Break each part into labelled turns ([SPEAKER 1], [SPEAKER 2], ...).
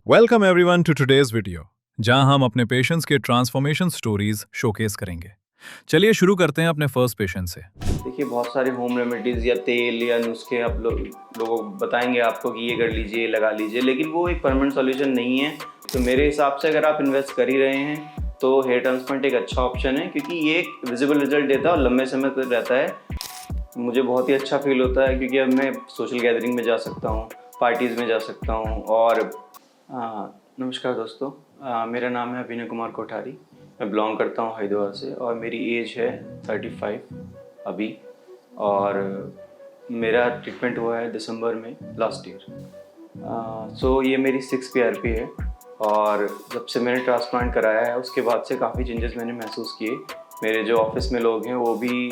[SPEAKER 1] Welcome everyone to today's video, जहां हम अपने पेशेंट्स के ट्रांसफॉर्मेशन स्टोरीज शोकेस करेंगे। चलिए शुरू करते हैं अपने फर्स्ट पेशेंट से।
[SPEAKER 2] देखिए, बहुत सारे होम रेमेडीज़ या तेल या नुस्खे आप लोग बताएंगे आपको कि ये कर लीजिए, लगा लीजिए, लेकिन वो एक परमानेंट सॉल्यूशन नहीं है। तो मेरे हिसाब से अगर आप इन्वेस्ट कर ही रहे हैं तो हेयर ट्रांसप्लांट एक अच्छा ऑप्शन है, क्योंकि ये एक विजिबल रिजल्ट देता है और लंबे समय तक रहता है। मुझे बहुत ही अच्छा फील होता है, क्योंकि अब मैं सोशल गैदरिंग में जा सकता हूँ, पार्टीज़ में जा सकता हूँ। और नमस्कार दोस्तों, मेरा नाम है अभिनय कुमार कोठारी। मैं बिलोंग करता हूँ हरिद्वार से और मेरी एज है 35 अभी। और मेरा ट्रीटमेंट हुआ है दिसंबर में लास्ट ईयर। सो ये मेरी 6 PRP है। और जब से मैंने ट्रांसप्लांट कराया है उसके बाद से काफ़ी चेंजेस मैंने महसूस किए। मेरे जो ऑफिस में लोग हैं वो भी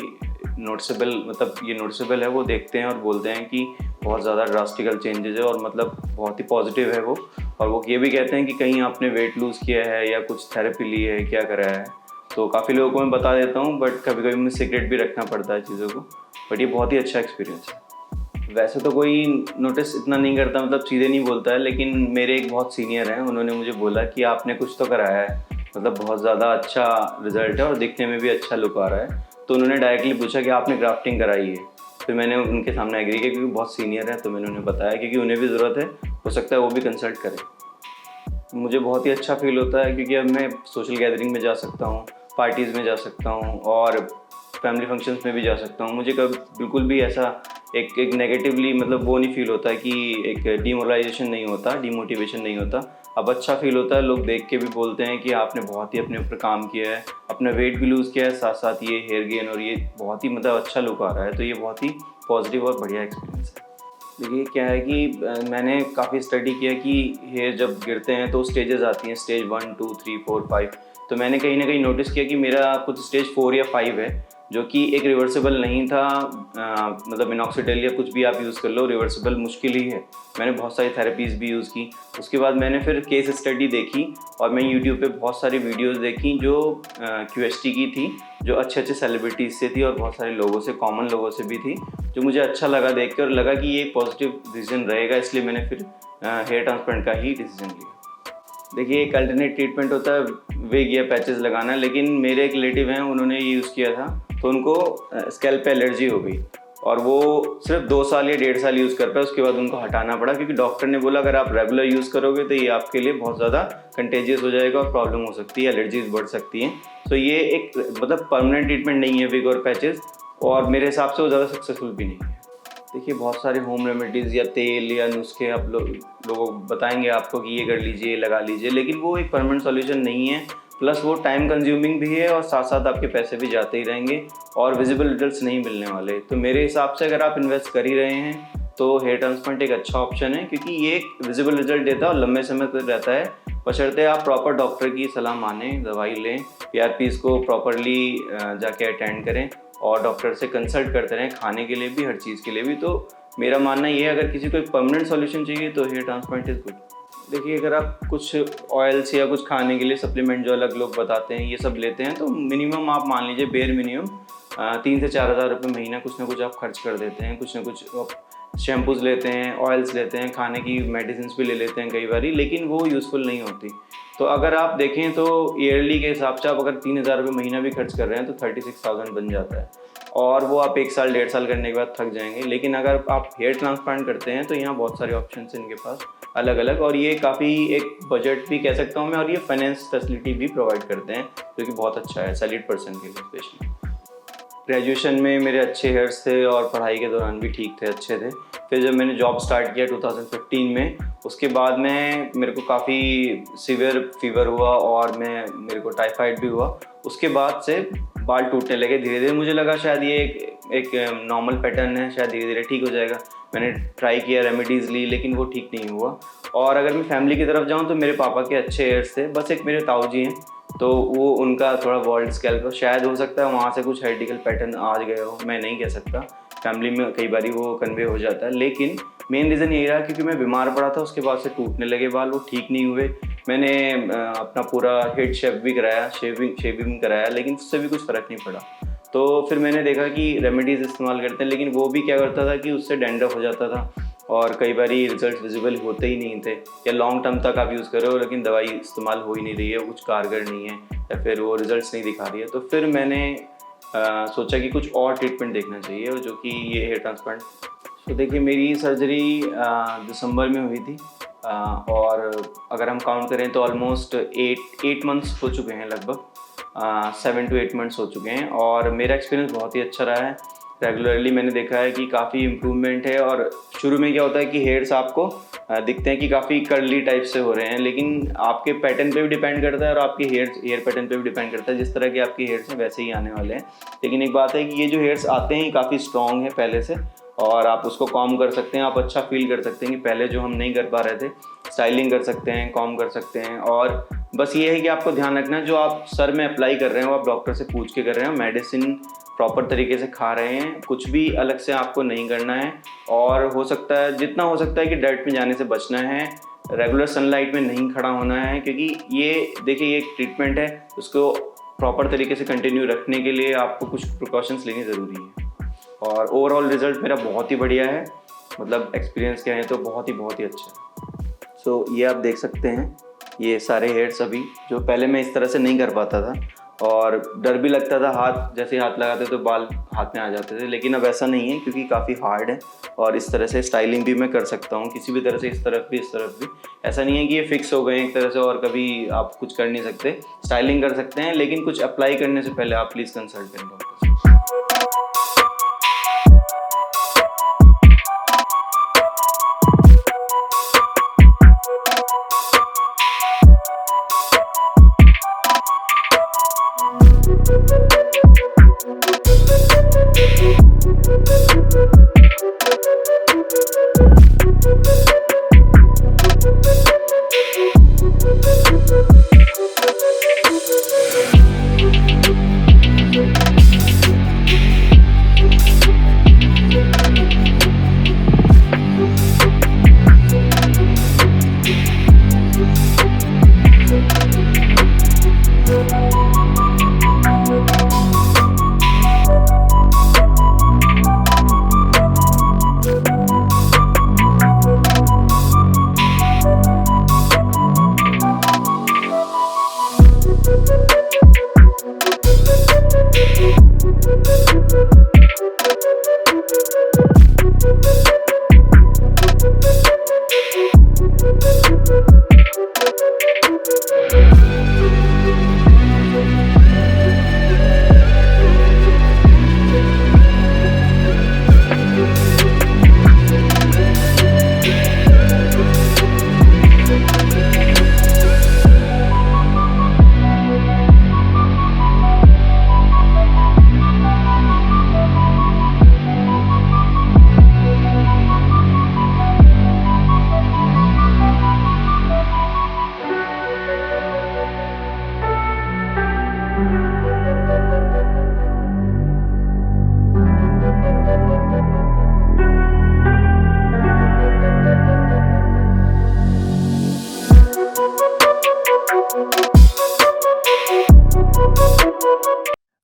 [SPEAKER 2] नोटिसेबल है, वो देखते हैं और बोलते हैं कि बहुत ज़्यादा ड्रास्टिकल चेंजेस है और मतलब बहुत ही पॉजिटिव है वो। और वो ये भी कहते हैं कि कहीं आपने वेट लूज़ किया है या कुछ थेरेपी ली है, क्या करा है। तो काफ़ी लोगों को मैं बता देता हूँ, बट कभी कभी मुझे सीक्रेट भी रखना पड़ता है चीज़ों को। बट ये बहुत ही अच्छा एक्सपीरियंस है। वैसे तो कोई नोटिस इतना नहीं करता, मतलब सीधे नहीं बोलता है, लेकिन मेरे एक बहुत सीनियर हैं, उन्होंने मुझे बोला कि आपने कुछ तो कराया है, मतलब बहुत ज़्यादा अच्छा रिजल्ट है और दिखने में भी अच्छा लुक आ रहा है। तो उन्होंने डायरेक्टली पूछा कि आपने ग्राफ्टिंग कराई है। फिर मैंने उनके सामने एग्री किया, क्योंकि बहुत सीनियर है, तो मैंने उन्हें बताया, क्योंकि उन्हें भी ज़रूरत है, हो सकता है वो भी कंसल्ट करें। मुझे बहुत ही अच्छा फील होता है, क्योंकि अब मैं सोशल गैदरिंग में जा सकता हूँ, पार्टीज़ में जा सकता हूँ और फैमिली फंक्शंस में भी जा सकता हूँ। मुझे कभी बिल्कुल भी ऐसा एक नेगेटिवली मतलब वो नहीं फील होता कि एक डिमोरलाइजेशन नहीं होता, डिमोटिवेशन नहीं होता। अब अच्छा फील होता है, लोग देख के भी बोलते हैं कि आपने बहुत ही अपने ऊपर काम किया है, अपना वेट भी लूज़ किया है, साथ साथ ये हेयर गेन और ये बहुत ही मतलब अच्छा लुक आ रहा है। तो ये बहुत ही पॉजिटिव और बढ़िया एक्सपीरियंस है। देखिए, क्या है कि मैंने काफ़ी स्टडी किया कि हेयर जब गिरते हैं तो स्टेजेस आती हैं, स्टेज 1, 2, 3, 4, 5। तो मैंने कहीं ना कहीं नोटिस किया कि मेरा कुछ स्टेज 4 या 5 है, जो कि एक रिवर्सिबल नहीं था। मतलब मिनॉक्सिडिल या कुछ भी आप यूज़ कर लो, रिवर्सिबल मुश्किल ही है। मैंने बहुत सारी थेरेपीज़ भी यूज़ की। उसके बाद मैंने फिर केस स्टडी देखी और मैं यूट्यूब पे बहुत सारी वीडियोस देखी जो QHT की थी, जो अच्छे अच्छे सेलिब्रिटीज़ से थी और बहुत सारे लोगों से, कॉमन लोगों से भी थी, जो मुझे अच्छा लगा देख के और लगा कि ये एक पॉजिटिव डिसीजन रहेगा, इसलिए मैंने फिर हेयर ट्रांसप्लांट का ही डिसीजन लिया। देखिए, एक अल्टरनेट ट्रीटमेंट होता है विग या पैचेस लगाना, लेकिन मेरे एक रिलेटिव हैं, उन्होंने ये यूज़ किया था तो उनको स्कैल्प पे एलर्जी हो गई और वो सिर्फ 2 साल या 1.5 साल यूज़ कर पाए। उसके बाद उनको हटाना पड़ा, क्योंकि डॉक्टर ने बोला अगर आप रेगुलर यूज़ करोगे तो ये आपके लिए बहुत ज़्यादा कंटेजियस हो जाएगा और प्रॉब्लम हो सकती है, एलर्जीज बढ़ सकती हैं। तो ये एक मतलब परमानेंट ट्रीटमेंट नहीं है विग और पैचेस, और मेरे हिसाब से वो ज़्यादा सक्सेसफुल भी नहीं है। देखिए, बहुत सारे होम रेमेडीज़ या तेल या नुस्खे आप लोग बताएंगे आपको कि ये कर लीजिए, लगा लीजिए, लेकिन वो एक परमानेंट सॉल्यूशन नहीं है। प्लस वो टाइम कंज्यूमिंग भी है और साथ साथ आपके पैसे भी जाते ही रहेंगे और विजिबल रिजल्ट्स नहीं मिलने वाले। तो मेरे हिसाब से अगर आप इन्वेस्ट कर ही रहे हैं तो हेयर ट्रांसप्लांट एक अच्छा ऑप्शन है, क्योंकि ये एक विजिबल रिजल्ट देता है और लंबे समय तक रहता है, बशर्ते आप प्रॉपर डॉक्टर की सलाह मानें, दवाई लें, PRPs को प्रॉपरली जाके अटेंड करें और डॉक्टर से कंसल्ट करते रहें, खाने के लिए भी, हर चीज़ के लिए भी। तो मेरा मानना ये है, अगर किसी को एक परमानेंट सॉल्यूशन चाहिए तो हेयर ट्रांसप्लांट इज़ गुड। देखिए, अगर आप कुछ ऑयल्स या कुछ खाने के लिए सप्लीमेंट जो अलग लोग बताते हैं ये सब लेते हैं, तो मिनिमम आप मान लीजिए बेयर मिनिमम 3 से 4 हज़ार रुपये महीना कुछ ना कुछ आप खर्च कर देते हैं। कुछ ना कुछ शैम्पूज़ लेते हैं, ऑयल्स लेते हैं, खाने की मेडिसिन भी ले लेते हैं कई बारी, लेकिन वो यूज़फुल नहीं होती। तो अगर आप देखें तो ईयरली के हिसाब से आप अगर 3,000 रुपये महीना भी खर्च कर रहे हैं तो 36,000 बन जाता है, और वो आप 1 साल 1.5 साल करने के बाद थक जाएंगे। लेकिन अगर आप हेयर ट्रांसप्लांट करते हैं तो यहाँ बहुत सारे ऑप्शन हैं इनके पास अलग अलग, और ये काफ़ी एक बजट भी कह सकता हूँ मैं, और ये फाइनेंस फैसिलिटी भी प्रोवाइड करते हैं, जो कि बहुत अच्छा है सैलरीड पर्सन के लिए स्पेशली। ग्रेजुएशन में मेरे अच्छे हेयर्स थे और पढ़ाई के दौरान भी ठीक थे, अच्छे थे। फिर जब मैंने जॉब स्टार्ट किया 2015 में, उसके बाद में मेरे को काफ़ी सीवियर फीवर हुआ और मेरे को टाइफाइड भी हुआ। उसके बाद से बाल टूटने लगे धीरे धीरे। मुझे लगा शायद ये एक नॉर्मल पैटर्न है, शायद धीरे धीरे ठीक हो जाएगा। मैंने ट्राई किया, रेमेडीज़ ली, लेकिन वो ठीक नहीं हुआ। और अगर मैं फैमिली की तरफ जाऊँ तो मेरे पापा के अच्छे हेयर्स थे, बस एक मेरे ताऊ जी हैं, तो वो उनका थोड़ा बॉल्ड स्कैल्प, शायद हो सकता है वहाँ से कुछ हेरिडिकल पैटर्न आ गए हो, मैं नहीं कह सकता। फैमिली में कई बार वो कन्वे हो जाता है, लेकिन मेन रीज़न यही रहा क्योंकि मैं बीमार पड़ा था। उसके बाद से टूटने लगे बाल, वो ठीक नहीं हुए। मैंने अपना पूरा हेड शेव भी कराया, शेविंग कराया, लेकिन उससे भी कुछ फ़र्क नहीं पड़ा। तो फिर मैंने देखा कि रेमेडीज़ इस्तेमाल करते हैं, लेकिन वो भी क्या करता था कि उससे डैंड्रफ हो जाता था, और कई बार रिजल्ट विजिबल होते ही नहीं थे, या लॉन्ग टर्म तक आप यूज़ कर रहे हो लेकिन दवाई इस्तेमाल हो ही नहीं रही है, कुछ कारगर नहीं है या फिर वो रिजल्ट्स नहीं दिखा रही है। तो फिर मैंने सोचा कि कुछ और ट्रीटमेंट देखना चाहिए, जो कि ये हेयर ट्रांसप्लांट। तो देखिए, मेरी सर्जरी दिसंबर में हुई थी, और अगर हम काउंट करें तो ऑलमोस्ट 8 मंथ्स हो चुके हैं, लगभग 7 to 8 मंथ्स हो चुके हैं। और मेरा एक्सपीरियंस बहुत ही अच्छा रहा है। रेगुलरली मैंने देखा है कि काफ़ी इम्प्रूवमेंट है। और शुरू में क्या होता है कि हेयर्स आपको दिखते हैं कि काफ़ी कर्ली टाइप से हो रहे हैं, लेकिन आपके पैटर्न पे भी डिपेंड करता है और आपके हेयर पैटर्न पे भी डिपेंड करता है। जिस तरह के आपके हेयर्स हैं वैसे ही आने वाले हैं। लेकिन एक बात है कि ये जो हेयर्स आते हैं काफ़ी स्ट्रॉन्ग है पहले से, और आप उसको कॉम कर सकते हैं। आप अच्छा फील कर सकते हैं कि पहले जो हम नहीं कर पा रहे थे, स्टाइलिंग कर सकते हैं, कॉम कर सकते हैं। और बस ये है कि आपको ध्यान रखना है, जो आप सर में अप्लाई कर रहे हैं वो आप डॉक्टर से पूछ के कर रहे हैं, मेडिसिन प्रॉपर तरीके से खा रहे हैं, कुछ भी अलग से आपको नहीं करना है। और हो सकता है, जितना हो सकता है कि डर्ट में जाने से बचना है, रेगुलर सनलाइट में नहीं खड़ा होना है, क्योंकि ये देखिए ये एक ट्रीटमेंट है, उसको प्रॉपर तरीके से कंटिन्यू रखने के लिए आपको कुछ प्रिकॉशंस लेनी ज़रूरी है। और ओवरऑल रिज़ल्ट मेरा बहुत ही बढ़िया है, मतलब एक्सपीरियंस क्या है तो बहुत ही अच्छा है। सो ये आप देख सकते हैं, ये सारे हेयर्स अभी, जो पहले मैं इस तरह से नहीं कर पाता था और डर भी लगता था, हाथ जैसे हाथ लगाते तो बाल हाथ में आ जाते थे, लेकिन अब ऐसा नहीं है क्योंकि काफ़ी हार्ड है। और इस तरह से स्टाइलिंग भी मैं कर सकता हूँ किसी भी तरह से, इस तरफ भी इस तरफ भी। ऐसा नहीं है कि ये फिक्स हो गए एक तरह से और कभी आप कुछ कर नहीं सकते, स्टाइलिंग कर सकते हैं, लेकिन कुछ अप्लाई करने से पहले आप प्लीज़ कंसल्ट करें डॉक्टर से।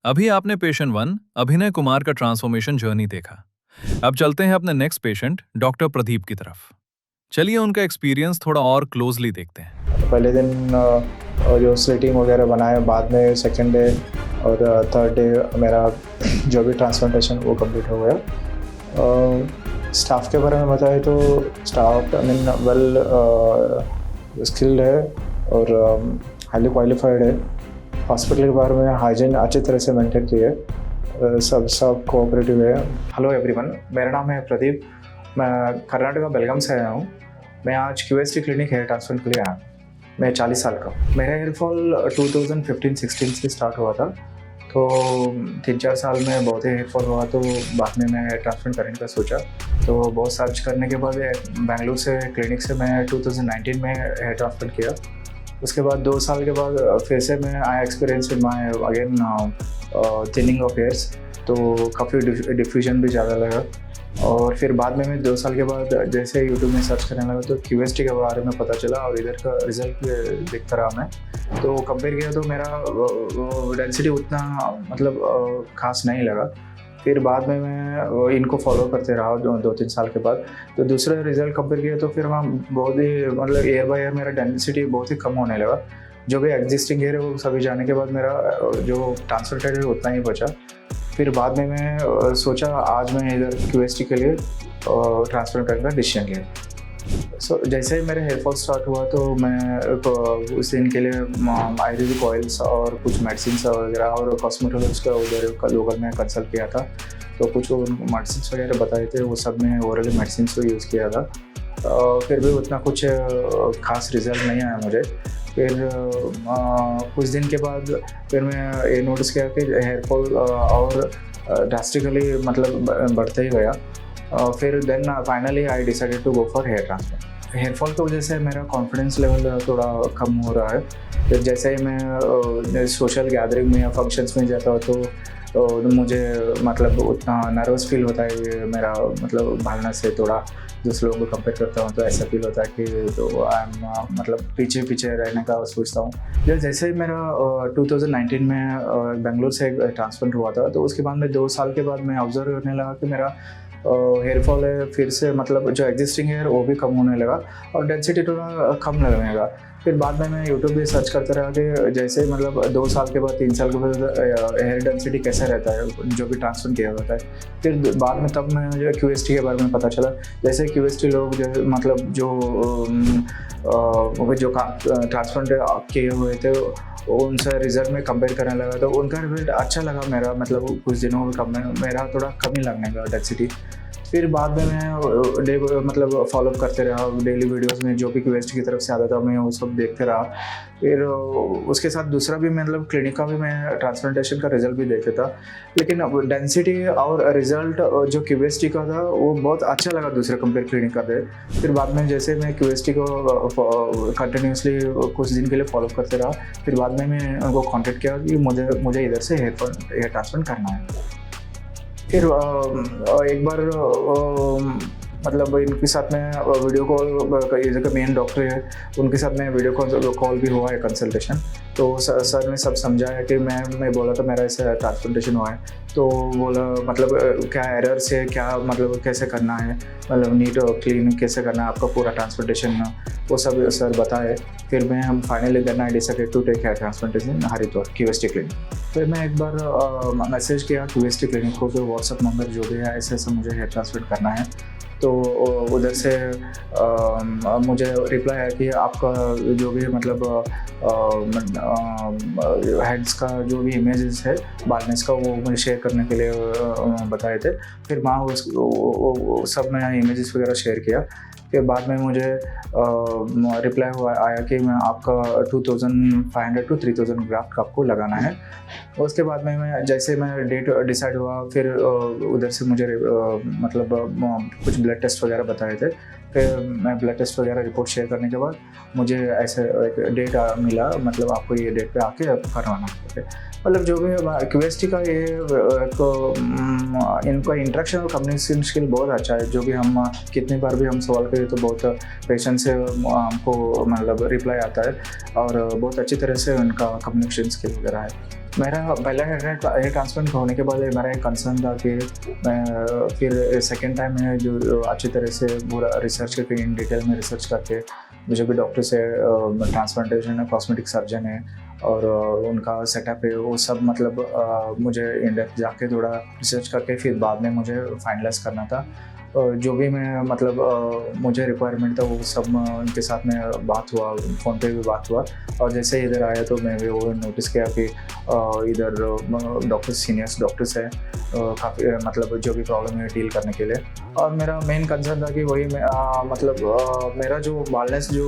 [SPEAKER 1] अभी आपने पेशेंट 1 अभिनय कुमार का ट्रांसफॉर्मेशन जर्नी देखा। अब चलते हैं अपने नेक्स्ट पेशेंट डॉक्टर प्रदीप की तरफ। चलिए उनका एक्सपीरियंस थोड़ा और क्लोजली देखते हैं।
[SPEAKER 3] पहले दिन जो स्लिटिंग वगैरह बनाए, बाद में सेकेंड डे और थर्ड डे मेरा जो भी ट्रांसप्लांटेशन वो कंप्लीट हो गया। स्टाफ के बारे में बताए तो स्टाफ वेल स्किल्ड है और हाईली क्वालिफाइड है। हॉस्पिटल के बारे में हाइजीन अच्छी तरह से मेंटेन की है, सब कोऑपरेटिव है। हेलो एवरीवन, मेरा नाम है प्रदीप, मैं कर्नाटक बेलगाम से आया हूँ। मैं आज क्यूएसटी क्लिनिक हेयर ट्रांसप्लांट के लिए आया हूँ। मैं 40 साल का हूँ। मेरा हेयर फॉल 2015-16 से स्टार्ट हुआ था, तो 3-4 साल में बहुत ही हेयर फॉल हुआ, तो बाद में मैं हेयर ट्रांसप्लांट करने का सोचा। तो बहुत सर्च करने के बाद बेंगलुरु से क्लिनिक से मैं 2019 में हेयर ट्रांसप्लांट किया। उसके बाद 2 साल के बाद फिर से मैं आया experience in my again thinning of hairs, तो काफ़ी डिफ्यूजन भी ज़्यादा लगा। और फिर बाद में मैं 2 साल के बाद जैसे यूट्यूब में सर्च करने लगा तो क्यूएसटी के बारे में पता चला और इधर का रिजल्ट देखता रहा मैं। तो कंपेयर किया तो मेरा वो डेंसिटी उतना मतलब खास नहीं लगा। फिर बाद में मैं इनको फॉलो करते रहा 2-3 साल के बाद। तो दूसरे रिजल्ट कंपेयर किया तो फिर वहाँ बहुत ही मतलब ईयर बाय ईयर मेरा डेंसिटी बहुत ही कम होने लगा। जो भी एग्जिस्टिंग हेयर है वो सभी जाने के बाद मेरा जो ट्रांसप्लांटेड है उतना ही बचा। फिर बाद में मैं सोचा आज मैं इधर QST के लिए ट्रांसप्लांट करने का डिसीजन लिया। सो जैसे ही मेरे हेयर फॉल स्टार्ट हुआ तो मैं उस दिन के लिए आयुर्वेदिक ऑयल्स और कुछ मेडिसिन वगैरह और कॉस्मेटोलॉजिस्ट का उधर लोकल में कंसल्ट किया था। तो कुछ मेडिसिन वगैरह बताए थे, वो सब में ओरली मेडिसिन को यूज़ किया था। फिर भी उतना कुछ खास रिजल्ट नहीं आया मुझे। फिर कुछ दिन के बाद फिर मैं ये नोटिस किया कि हेयर फॉल और ड्रास्टिकली मतलब बढ़ते ही गया। फिर then finally I decided to go for hair transplant. Hair fall की वजह से मेरा कॉन्फिडेंस लेवल थोड़ा कम हो रहा है। फिर जैसे ही मैं सोशल गैदरिंग में या फंक्शंस में जाता हूँ तो मुझे मतलब उतना नर्वस फील होता है। मेरा मतलब भागना से थोड़ा दूसरे लोगों को कंपेयर करता हूँ तो ऐसा फील होता है कि तो आई एम मतलब पीछे पीछे रहने का सोचता हूँ। जैसे ही मेरा 2019 में बेंगलोर से ट्रांसप्लांट हुआ था तो उसके बाद में 2 साल के बाद मैं ऑब्जर्व करने लगा कि मेरा हेयर फॉल है फिर से मतलब जो एग्जिस्टिंग हेयर वो भी कम होने लगा और डेंसिटी थोड़ा कम लगने लगा। फिर बाद में मैं यूट्यूब पे सर्च करता रहा कि जैसे मतलब 2 साल के बाद 3 साल के बाद हेयर डेंसिटी कैसा रहता है जो भी ट्रांसप्लांट किया होता है। फिर बाद में तब मैं जो QST के बारे में पता चला। जैसे QST लोग जो मतलब जो ट्रांसप्लांट किए हुए थे उनसे रिजल्ट में कंपेयर करने लगा तो उनका रिजल्ट अच्छा लगा। मेरा मतलब कुछ दिनों में मेरा थोड़ा कम ही लगने का डेंसिटी। फिर बाद में मैं मतलब फॉलोअप करते रहा डेली वीडियोस में जो भी QST की तरफ से आता था मैं वो सब देखते रहा। फिर उसके साथ दूसरा भी मतलब क्लिनिक का भी मैं ट्रांसप्लांटेशन का रिजल्ट भी देखता था। लेकिन डेंसिटी और रिजल्ट जो QST का था वो बहुत अच्छा लगा दूसरे कंपेयर क्लिनिक का। फिर बाद में जैसे मैं QST को कंटिन्यूसली कुछ दिन के लिए फॉलोअप करते रहा। फिर बाद में मैं उनको कॉन्टेक्ट किया कि मुझे इधर से हेयर ट्रांसप्लांट करना है। फिर एक बार मतलब इनके साथ में वीडियो कॉल, ये जगह मेन डॉक्टर है उनके साथ में वीडियो कॉल भी हुआ है कंसल्टेशन। तो सर ने सब समझाया कि मैं बोला था मेरा ऐसा ट्रांसप्लांटेशन हुआ है तो बोला मतलब क्या एरर्स है क्या मतलब कैसे करना है मतलब नीट और क्लीन कैसे करना है आपका पूरा ट्रांसप्लांटेशन वो सब सर बताए। फिर मैं हम finally then I decided to take hair transplantation Haridwar QST clinic. फिर मैं एक बार मैसेज किया QST क्लिनिक को जो व्हाट्सअप नंबर जो भी है ऐसे मुझे हेयर ट्रांसप्लांट करना है। तो उधर से मुझे रिप्लाई आया कि आपका जो भी मतलब हेड्स का जो भी इमेजेस है बालनेस का वो मुझे शेयर करने के लिए बताए थे। फिर वहाँ सब मैं इमेजेस वगैरह शेयर किया। फिर बाद में मुझे रिप्लाई हुआ आया कि मैं आपका 2500 to 3000 ग्राफ्ट आपको लगाना है। उसके बाद में मैं जैसे मैं डेट डिसाइड हुआ फिर उधर से मुझे मतलब कुछ ब्लड टेस्ट वगैरह बताए थे। फिर मैं ब्लड टेस्ट वगैरह रिपोर्ट शेयर करने के बाद मुझे ऐसे एक डेट मिला मतलब आपको ये डेट पे आके करवाना है। मतलब जो भी QST का ये इनका इंटरेक्शन और कम्युनिकेशन स्किल बहुत अच्छा है। जो भी हम कितनी बार भी हम सवाल करें तो बहुत पेशेंस से हमको मतलब रिप्लाई आता है और बहुत अच्छी तरह से उनका कम्युनिकेशन स्किल वगैरह है। मेरा पहला हेयर ट्रांसप्लांट होने के बाद मेरा एक कंसर्न था कि मैं फिर सेकेंड टाइम में जो अच्छी तरह से पूरा रिसर्च करके इन डिटेल में रिसर्च करके जो भी डॉक्टर से ट्रांसप्लांटेशन है कॉस्मेटिक सर्जन है और उनका सेटअप है वो सब मतलब मुझे इन डेप्थ जाके थोड़ा रिसर्च करके फिर बाद में मुझे फाइनलाइज करना था। जो भी मैं मतलब मुझे रिक्वायरमेंट था वो सब उनके साथ में बात हुआ, फ़ोन पे भी बात हुआ और जैसे इधर आया तो मैं भी वो नोटिस किया कि इधर डॉक्टर सीनियर्स डॉक्टर्स हैं काफ़ी मतलब जो भी प्रॉब्लम है डील करने के लिए। और मेरा मेन कंसर्न था कि वही मतलब मेरा जो बालनेस जो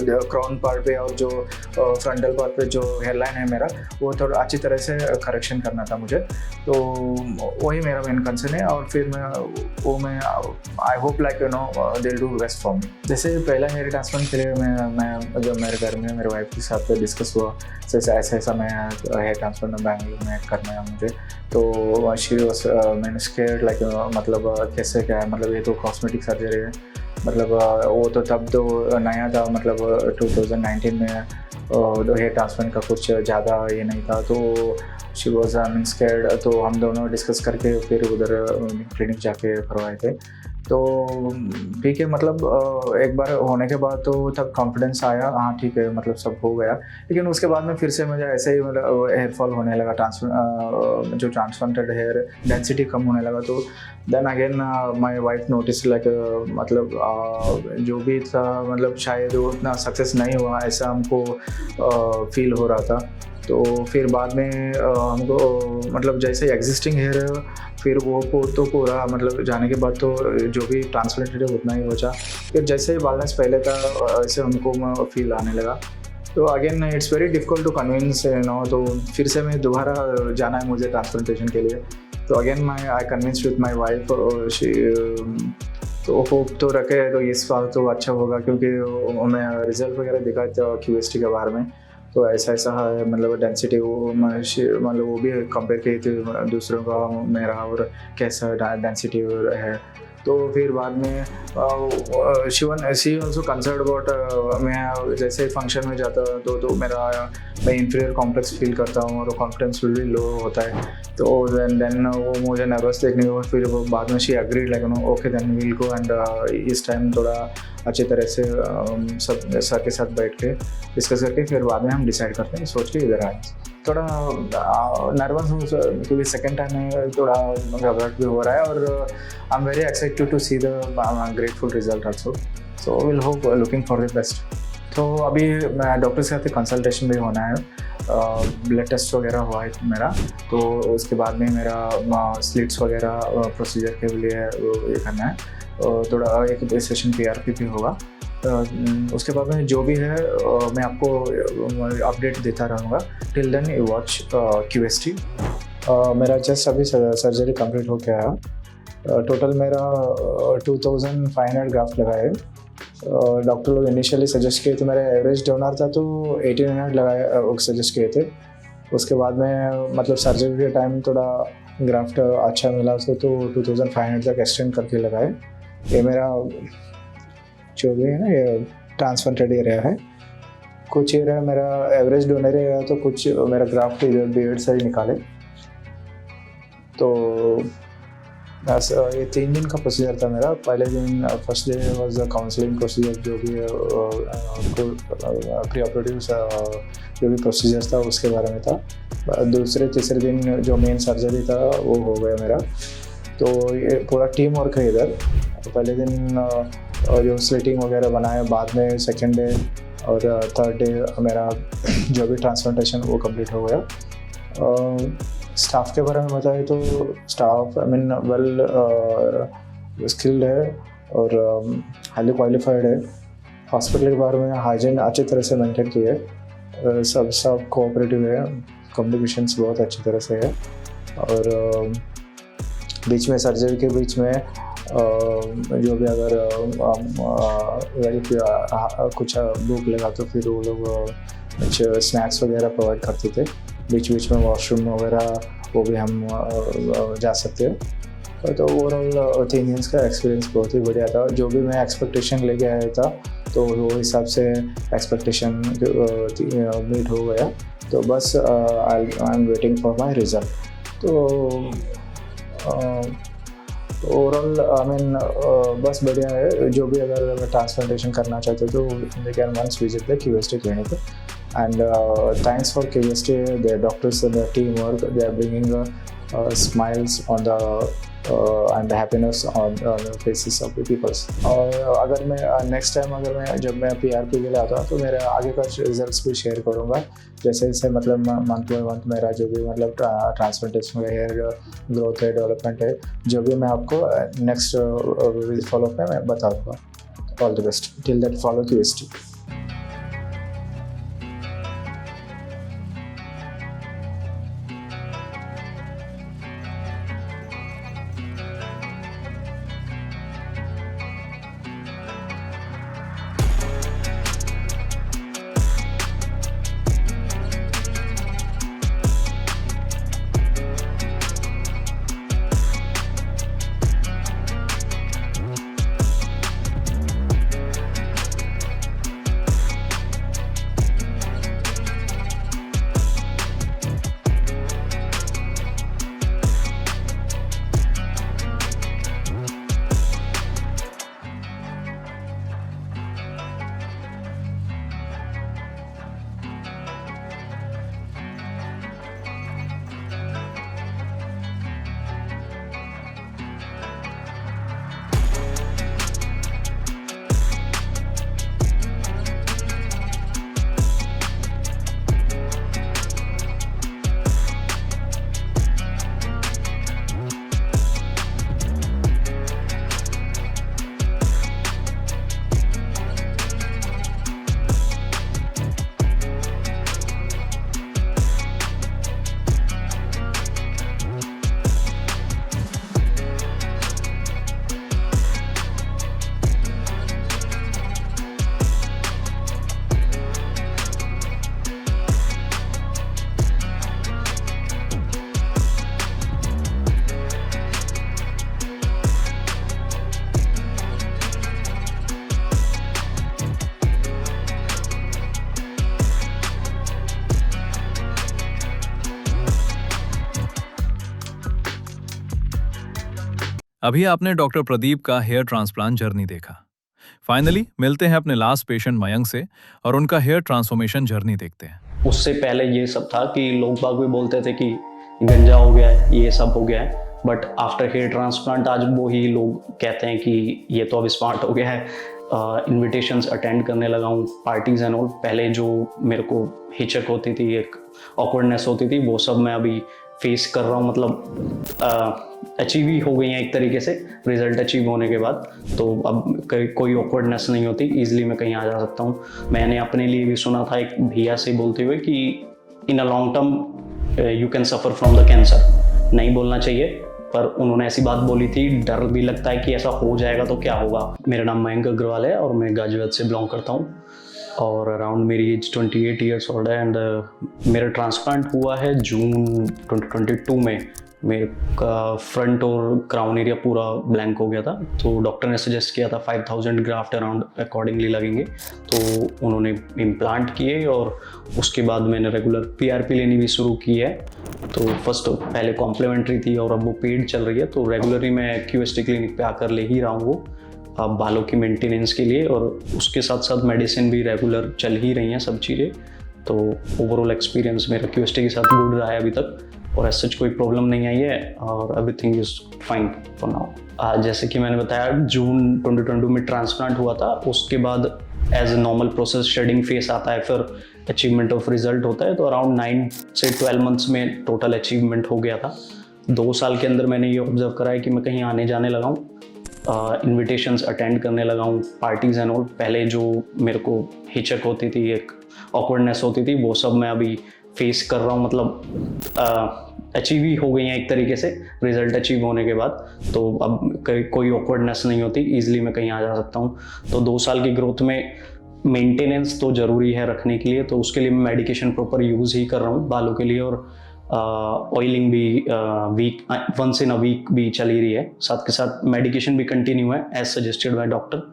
[SPEAKER 3] क्राउन पार्ट पे और जो फ्रंटल पार्ट पे जो हेयरलाइन है मेरा वो थोड़ा अच्छी तरह से करेक्शन करना था मुझे। तो वही मेरा मेन कंसर्न है और फिर मैं I hope like you know they will do best for me. जैसे पहला हेयर ट्रांसप्लांट के लिए मैं जब मेरे घर में मेरे वाइफ के साथ डिस्कस हुआ जैसे ऐसा मैं हेयर ट्रांसप्लांट बैंगलोर में करना है मुझे। तो मैंने स्केयर लाइक मतलब कैसे क्या है मतलब ये तो कॉस्मेटिक सर्जरी है मतलब वो तो तब तो नया था, मतलब 2019 में हेयर ट्रांसप्लांट का कुछ ज़्यादा ये नहीं था, तो she was I mean scared. तो हम दोनों डिस्कस करके फिर उधर क्लिनिक जाके करवाए थे। तो ठीक है, मतलब एक बार होने के बाद तो तब कॉन्फिडेंस आया, हाँ ठीक है, मतलब सब हो गया। लेकिन उसके बाद में फिर से मुझे ऐसे ही मतलब हेयर फॉल होने लगा, जो ट्रांसप्लांटेड हेयर डेंसिटी कम होने लगा। तो then again my wife notice like, मतलब जो भी था, मतलब शायद वो उतना सक्सेस नहीं हुआ ऐसा हमको फील हो रहा था। तो फिर बाद में हमको मतलब जैसे एग्जिस्टिंग हेयर, फिर वो तो पूरा मतलब जाने के बाद तो जो भी ट्रांसप्लांटेड है उतना ही बचा। फिर जैसे ही बालनेस पहले था ऐसे हमको फील आने लगा। तो again it's very difficult to convince no, तो फिर से मैं दोबारा जाना है मुझे ट्रांसप्लांटेशन के लिए। तो again I convince with my wife, तो होप तो रखे तो इस बार तो अच्छा होगा, क्योंकि मैं रिजल्ट वगैरह दिखा था QST के बारे में, तो ऐसा है, मतलब डेंसिटी वो मतलब वो भी कंपेयर की थी दूसरों का मेरा, और कैसा डेंसिटी है। तो फिर बाद में शी ऑल्सो कंसर्न अबाउट, मैं जैसे फंक्शन में जाता तो मैं इंफीरियर कॉम्प्लेक्स फील करता हूँ और कॉन्फिडेंस भी लो होता है। तो देन वो मुझे नर्वस देखने के बाद फिर वो बाद में she agreed like no okay then we'll go, and इस टाइम थोड़ा अच्छी तरह से सब सर के साथ बैठ के डिस्कस करके फिर बाद में हम डिसाइड करते हैं, सोच के इधर आए। थोड़ा नर्वस हूँ क्योंकि सेकेंड टाइम में थोड़ा घबराहट भी हो रहा है, और I am very excited to see the grateful result also, so will hope looking for the best. तो अभी मैं डॉक्टर से साथ कंसल्टेशन भी होना है, ब्लड टेस्ट वगैरह हुआ है मेरा, तो उसके बाद में मेरा स्लिट्स वगैरह प्रोसीजर के लिए ये करना है, थोड़ा एक सेशन PRP भी होगा। उसके बाद में जो भी है मैं आपको अपडेट देता रहूँगा। Till then you watch QST। मेरा जस्ट अभी सर्जरी कंप्लीट हो गया है। टोटल मेरा 2500 ग्राफ्ट लगा है। डॉक्टर लोग इनिशियली सजेस्ट किए थे, मेरा एवरेज डोनर था तो 1800 लगाए सजेस्ट किए थे। उसके बाद में मतलब सर्जरी के टाइम थोड़ा ग्राफ्ट अच्छा मिला उसको, तो 2500 तक एक्सटेंड करके लगाए। ये मेरा जो भी है ना, ये ट्रांसप्लांटेड एरिया है। कुछ एरिया मेरा एवरेज डोनर एरिया, तो कुछ मेरा ग्राफ्ट इधर बीएड से ही निकाले। तो बस ये 3 दिन का प्रोसीजर था मेरा। पहले दिन first day was the counselling procedure, जो भी प्री ऑपरेटिव जो भी प्रोसीजर था उसके बारे में था। दूसरे तीसरे दिन जो मेन सर्जरी था वो हो गया मेरा। तो ये पूरा टीम वर्क है इधर। पहले दिन जो स्लिटिंग वगैरह बनाया, बाद में सेकेंड डे और थर्ड डे मेरा जो भी ट्रांसप्लांटेशन वो कंप्लीट हो गया। स्टाफ के बारे में बताएं तो staff I mean well skilled है और हाईली क्वालिफाइड है। हॉस्पिटल के बारे में हाइजीन अच्छी तरह से मेंटेन की है, सब कोऑपरेटिव है, कम्युनिकेशंस बहुत अच्छी तरह से है। और बीच में सर्जरी के बीच में जो भी अगर कुछ भूख लगा तो फिर वो लोग कुछ स्नैक्स वगैरह प्रोवाइड करते थे। बीच बीच में वॉशरूम वगैरह वो भी हम जा सकते हैं। तो ओवरऑल 3 दिन का एक्सपीरियंस बहुत ही बढ़िया था। जो भी मैं एक्सपेक्टेशन लेके आया था तो वो हिसाब से एक्सपेक्टेशन मीट हो गया। तो बस I am waiting for my result. तो ओवरऑल आई मीन बस बढ़िया है। जो भी अगर ट्रांसप्लांटेशन करना चाहते हो तो they can once visit the QST clinic, and thanks for QST, their doctors and their teamwork. They are bringing smiles on the and happiness on the faces of the people. और अगर मैं next time जब मैं PRP के लिए आता हूँ तो मेरे आगे का रिजल्ट्स भी शेयर करूँगा। जैसे जैसे मतलब मंथ बाय मंथ मेरा जो भी मतलब ट्रांसप्लांटेशन का हेयर ग्रोथ है, डेवलपमेंट है, जो भी मैं आपको नेक्स्ट फॉलोअप में मैं बता दूँगा। All the best. Till that follow QST।
[SPEAKER 1] अभी आपने डॉक्टर प्रदीप का हेयर ट्रांसप्लांट जर्नी देखा। फाइनली मिलते हैं अपने लास्ट पेशेंट मयंक से और उनका हेयर ट्रांसफॉर्मेशन जर्नी देखते हैं।
[SPEAKER 4] उससे पहले ये सब था कि लोग बाग भी बोलते थे कि गंजा हो गया है, ये सब हो गया है, बट आफ्टर हेयर ट्रांसप्लांट आज वो ही लोग कहते हैं कि ये तो अब स्मार्ट हो गया है। इनविटेशंस अटेंड करने लगा हूँ, पार्टीज एंड ऑल। पहले जो मेरे को हिचक होती थी, एक ऑकवर्डनेस होती थी, वो सब मैं अभी फेस कर रहा हूँ। मतलब अचीव ही हो गई हैं एक तरीके से, रिजल्ट अचीव होने के बाद। तो अब कोई ऑकवर्डनेस नहीं होती, ईजिली मैं कहीं आ जा सकता हूँ। मैंने अपने लिए भी सुना था एक भैया से बोलते हुए कि in a long term you can suffer from the cancer. नहीं बोलना चाहिए, पर उन्होंने ऐसी बात बोली थी। डर भी लगता है कि ऐसा हो जाएगा तो क्या होगा। मेरा नाम मयंक अग्रवाल है और मैं गाजियाबाद से बिलोंग करता हूँ और अराउंड मेरी एज 28 ईयर्स ओल्ड है। एंड मेरा ट्रांसप्लांट हुआ है जून 2022 में। मेरे का फ्रंट और क्राउन एरिया पूरा ब्लैंक हो गया था, तो डॉक्टर ने सजेस्ट किया था 5000 ग्राफ्ट अराउंड अकॉर्डिंगली लगेंगे। तो उन्होंने इम्प्लांट किए और उसके बाद मैंने रेगुलर PRP लेनी भी शुरू की है। तो फर्स्ट पहले कॉम्प्लीमेंट्री थी और अब वो पेड चल रही है। तो रेगुलरली मैं QST क्लिनिक पे आकर ले ही रहा हूँ वो बालों की मेंटेनेंस के लिए, और उसके साथ साथ मेडिसिन भी रेगुलर चल ही रही हैं सब चीज़ें। तो ओवरऑल एक्सपीरियंस मेरा QST के साथ गुड रहा है अभी तक, और ऐसा कोई प्रॉब्लम नहीं आई है और everything is fine for now. जैसे कि मैंने बताया, जून 2022 में ट्रांसप्लांट हुआ था। उसके बाद as a normal process shedding phase आता है, फिर अचीवमेंट ऑफ रिजल्ट होता है। तो अराउंड 9 से 12 मंथ्स में टोटल अचीवमेंट हो गया था। 2 साल के अंदर मैंने ये ऑब्जर्व करा है कि मैं कहीं आने जाने लगा हूँ, इन्विटेशंस अटेंड करने लगा हूँ, पार्टीज एंड ऑल। पहले जो मेरे को हिचक होती थी, एक ऑकवर्डनेस होती थी, वो सब मैं अभी फेस कर रहा हूँ। मतलब अचीव ही हो गई हैं एक तरीके से, रिजल्ट अचीव होने के बाद। तो अब कोई ऑकवर्डनेस नहीं होती, ईजिली मैं कहीं आ जा सकता हूँ। तो 2 साल की ग्रोथ में मेंटेनेंस तो ज़रूरी है रखने के लिए, तो उसके लिए मैं मेडिकेशन प्रॉपर यूज़ ही कर रहा हूँ बालों के लिए। और ऑयलिंग भी वंस इन अ वीक भी चल ही रही है। साथ के साथ मेडिकेशन भी कंटिन्यू है एज सजेस्टेड बाय डॉक्टर।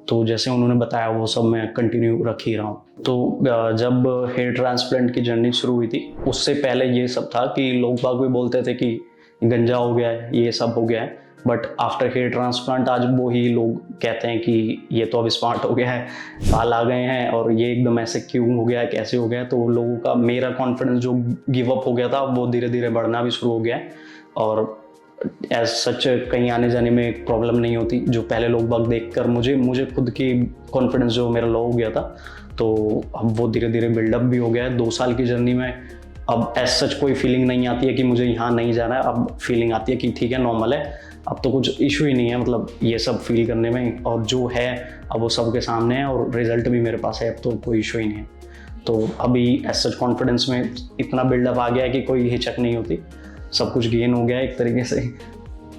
[SPEAKER 4] तो जैसे उन्होंने बताया वो सब मैं कंटिन्यू रख ही रहा हूँ। तो जब हेयर ट्रांसप्लांट की जर्नी शुरू हुई थी, उससे पहले ये सब था कि लोग बाग भी बोलते थे कि गंजा हो गया है, ये सब हो गया है, बट आफ्टर हेयर ट्रांसप्लांट आज वो ही लोग कहते हैं कि ये तो अब स्मार्ट हो गया है, बाल आ गए हैं और ये एकदम ऐसे क्यों हो गया है, कैसे हो गया है। तो लोगों का, मेरा कॉन्फिडेंस जो गिव अप हो गया था, वो धीरे धीरे बढ़ना भी शुरू हो गया है। और एज सच कहीं आने जाने में एक प्रॉब्लम नहीं होती। जो पहले लोग बाग देख कर मुझे खुद की कॉन्फिडेंस जो मेरा लो हो गया था, तो अब वो धीरे धीरे बिल्डअप भी हो गया है 2 साल की जर्नी में। अब एज सच कोई फीलिंग नहीं आती है कि मुझे यहाँ नहीं जाना है। अब फीलिंग आती है कि ठीक है, नॉर्मल है, अब तो कुछ इशू ही नहीं है, मतलब ये सब फील करने में। और जो है अब वो सबके सामने है और रिजल्ट भी मेरे पास है, अब तो कोई इशू ही नहीं है। तो अभी एज सच कॉन्फिडेंस में इतना बिल्डअप आ गया है कि कोई हिचक नहीं होती, सब कुछ गेन हो गया है एक तरीके से।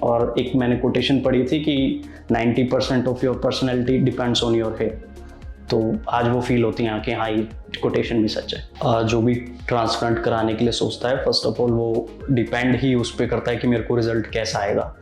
[SPEAKER 4] और एक मैंने कोटेशन पढ़ी थी कि 90% of your personality depends on your hair. तो आज वो फील होती है कि हाँ, ये कोटेशन भी सच है। जो भी ट्रांसप्लांट कराने के लिए सोचता है, फर्स्ट ऑफ ऑल वो डिपेंड ही उस पर करता है कि मेरे को रिजल्ट कैसा आएगा।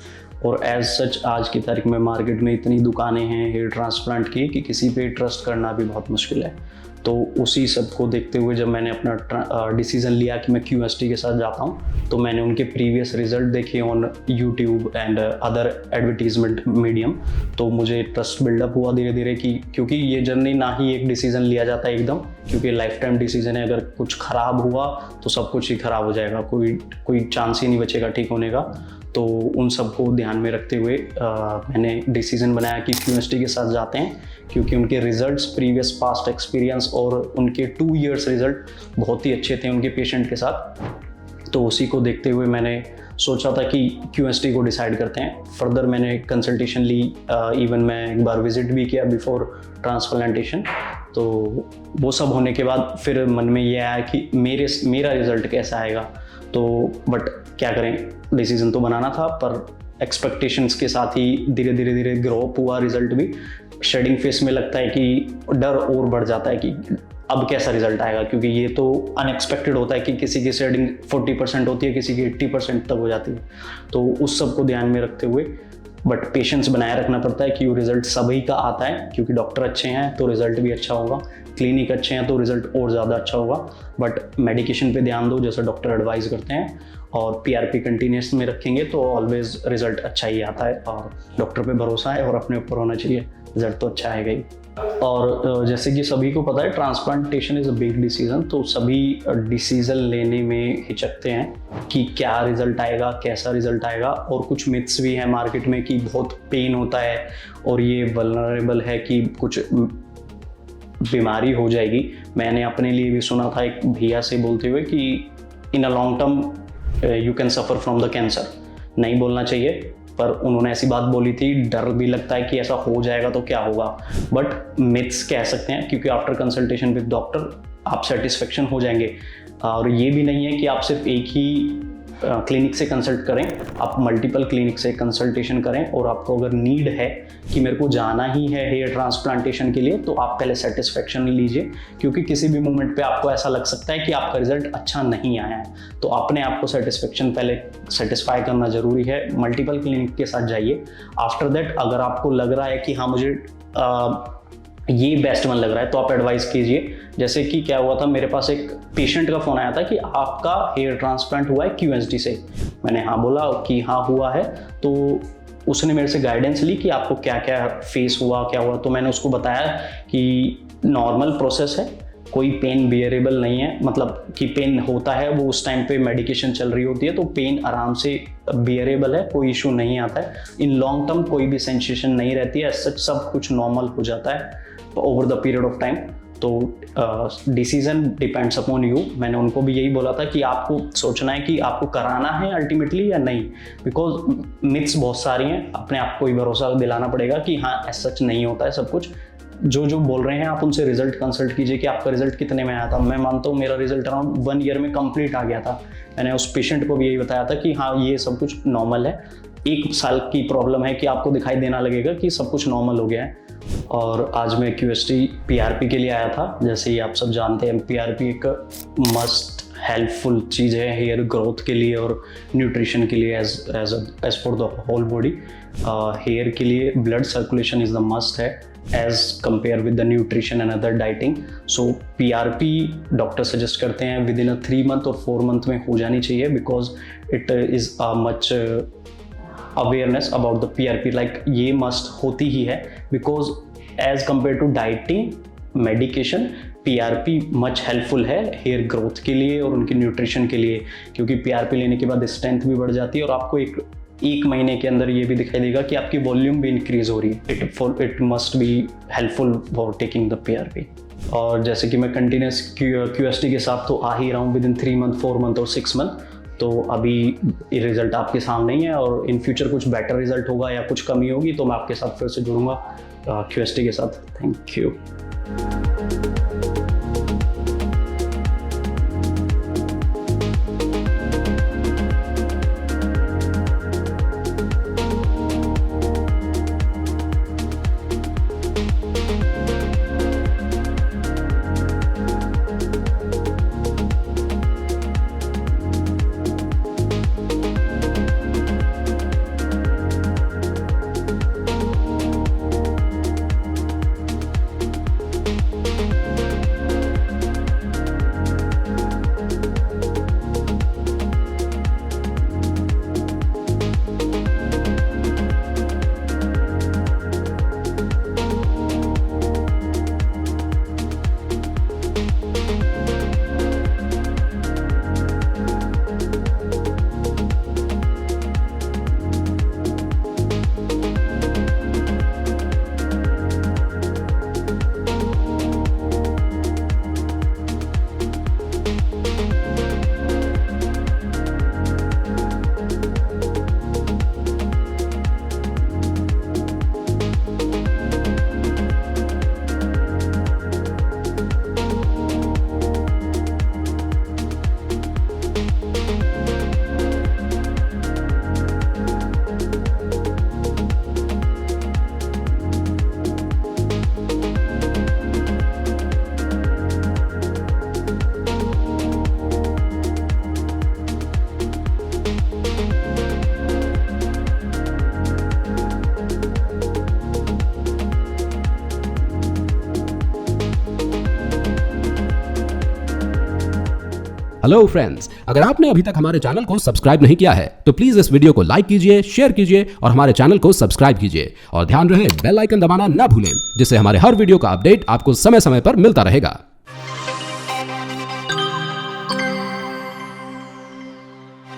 [SPEAKER 4] और एज सच आज की तारीख में मार्केट में इतनी दुकानें हैं हेयर ट्रांसप्लांट की कि किसी पे ट्रस्ट करना भी बहुत मुश्किल है। तो उसी सब को देखते हुए जब मैंने अपना डिसीज़न लिया कि मैं QST के साथ जाता हूँ, तो मैंने उनके प्रीवियस रिजल्ट देखे on YouTube and other advertisement medium. तो मुझे ट्रस्ट बिल्डअप हुआ धीरे धीरे कि क्योंकि ये जर्नी ना ही एक डिसीज़न लिया जाता है एकदम, क्योंकि लाइफ टाइम डिसीजन है। अगर कुछ ख़राब हुआ तो सब कुछ ही ख़राब हो जाएगा, कोई चांस ही नहीं बचेगा ठीक होने का। तो उन सब को ध्यान में रखते हुए मैंने डिसीज़न बनाया कि QST के साथ जाते हैं, क्योंकि उनके रिजल्ट्स, प्रीवियस पास्ट एक्सपीरियंस और उनके 2 इयर्स रिजल्ट बहुत ही अच्छे थे उनके पेशेंट के साथ। तो उसी को देखते हुए मैंने सोचा था कि QST को डिसाइड करते हैं। फर्दर मैंने कंसल्टेशन ली, इवन मैं एक बार विजिट भी किया बिफोर ट्रांसप्लांटेशन। तो वो सब होने के बाद फिर मन में ये आया कि मेरा रिज़ल्ट कैसा आएगा। तो बट क्या करें, डिसीज़न तो बनाना था, पर एक्सपेक्टेशंस के साथ ही धीरे धीरे ग्रो अप हुआ रिज़ल्ट भी। शेडिंग फेस में लगता है कि डर और बढ़ जाता है कि अब कैसा रिजल्ट आएगा, क्योंकि ये तो अनएक्सपेक्टेड होता है कि किसी की शेडिंग 40% होती है, किसी की 80% तक हो जाती है। तो उस सब को ध्यान में रखते हुए बट पेशेंस बनाए रखना पड़ता है कि वो रिजल्ट सभी का आता है, क्योंकि डॉक्टर अच्छे हैं तो रिजल्ट भी अच्छा होगा। क्लिनिक अच्छे हैं तो रिजल्ट और ज़्यादा अच्छा होगा, बट मेडिकेशन पे ध्यान दो जैसा डॉक्टर एडवाइस करते हैं, और पीआरपी कंटिन्यूस में रखेंगे तो ऑलवेज रिजल्ट अच्छा ही आता है, और डॉक्टर पे भरोसा है और अपने ऊपर होना चाहिए, रिजल्ट तो अच्छा आएगा ही। और जैसे कि सभी को पता है transplantation is a big decision, तो सभी डिसीजन लेने में हिचकते हैं कि क्या रिजल्ट आएगा, कैसा रिजल्ट आएगा, और कुछ मिथ्स भी हैं मार्केट में कि बहुत पेन होता है और ये वल्नरेबल है कि कुछ बीमारी हो जाएगी। मैंने अपने लिए भी सुना था एक भैया से बोलते हुए कि in a long term you can suffer from the cancer, नहीं बोलना चाहिए, पर उन्होंने ऐसी बात बोली थी, डर भी लगता है कि ऐसा हो जाएगा तो क्या होगा, बट मिथ्स कह सकते हैं, क्योंकि आफ्टर कंसल्टेशन विद डॉक्टर आप सेटिस्फेक्शन हो जाएंगे। और ये भी नहीं है कि आप सिर्फ एक ही क्लिनिक से कंसल्ट करें, आप मल्टीपल क्लिनिक से कंसल्टेशन करें, और आपको अगर नीड है कि मेरे को जाना ही है हेयर ट्रांसप्लांटेशन के लिए तो आप पहले सेटिस्फेक्शन लीजिए, क्योंकि किसी भी मोमेंट पे आपको ऐसा लग सकता है कि आपका रिजल्ट अच्छा नहीं आया है, तो अपने आप को सेटिस्फेक्शन पहले सेटिस्फाई करना ज़रूरी है। मल्टीपल क्लिनिक के साथ जाइए। आफ्टर दैट अगर आपको लग रहा है कि हाँ मुझे ये बेस्ट वन लग रहा है तो आप एडवाइस कीजिए। जैसे कि क्या हुआ था, मेरे पास एक पेशेंट का फ़ोन आया था कि आपका हेयर ट्रांसप्लांट हुआ है QSD से। मैंने हाँ बोला कि हाँ हुआ है, तो उसने मेरे से गाइडेंस ली कि आपको क्या क्या फेस हुआ, क्या हुआ, तो मैंने उसको बताया कि नॉर्मल प्रोसेस है, कोई पेन बियरेबल नहीं है, मतलब कि पेन होता है वो उस टाइम पे मेडिकेशन चल रही होती है तो पेन आराम से बियरेबल है, कोई इशू नहीं आता है। इन लॉन्ग टर्म कोई भी सेंसेशन नहीं रहती है, सच सब कुछ नॉर्मल हो जाता है over the period of time. तो डिसीजन डिपेंड्स अपॉन यू। मैंने उनको भी यही बोला था कि आपको सोचना है कि आपको कराना है अल्टीमेटली या नहीं, बिकॉज मिथ्स बहुत सारी हैं, अपने आप को ही भरोसा दिलाना पड़ेगा कि हाँ ऐसा सच नहीं होता है सब कुछ। जो बोल रहे हैं आप उनसे रिजल्ट कंसल्ट कीजिए कि आपका रिजल्ट कितने में आया था। मैं मानता हूँ मेरा रिजल्ट अराउंड 1 ईयर में कंप्लीट आ गया था। मैंने उस पेशेंट को भी यही बताया था कि हाँ ये सब कुछ नॉर्मल है, 1 साल की प्रॉब्लम है कि आपको दिखाई देना लगेगा कि सब कुछ नॉर्मल हो गया है। और आज मैं QST PRP के लिए आया था। जैसे ही आप सब जानते हैं PRP एक मस्ट हेल्पफुल चीज़ है हेयर ग्रोथ के लिए और न्यूट्रिशन के लिए as for the whole body. Hair के लिए blood circulation is the must है as compare with the nutrition and other dieting. So PRP doctor suggest करते हैं विद इन 3 मंथ और 4 मंथ में हो जानी चाहिए, because it is a much awareness about the PRP, like ये must होती ही है, because as compare to dieting medication PRP much helpful है हेयर ग्रोथ के लिए और उनके न्यूट्रिशन के लिए, क्योंकि PRP लेने के बाद स्ट्रेंथ भी बढ़ जाती है और आपको एक महीने के अंदर ये भी दिखाई देगा कि आपकी वॉल्यूम भी इंक्रीज हो रही है। It must be helpful for taking the PRP। और जैसे कि मैं कंटिन्यूस QST के साथ तो आ ही रहा हूँ विद इन 3 मंथ 4 मंथ और 6 मंथ, तो अभी रिजल्ट आपके सामने ही है और इन फ्यूचर कुछ बेटर रिजल्ट होगा या कुछ कमी होगी तो मैं आपके साथ फिर से जुड़ूंगा QST के साथ। Thank you.
[SPEAKER 5] हेलो फ्रेंड्स, अगर आपने अभी तक हमारे चैनल को सब्सक्राइब नहीं किया है तो प्लीज इस वीडियो को लाइक कीजिए, शेयर कीजिए और हमारे चैनल को सब्सक्राइब कीजिए और ध्यान रहे बेल आइकन दबाना ना भूलें, जिससे हमारे हर वीडियो का अपडेट आपको समय समय पर मिलता रहेगा।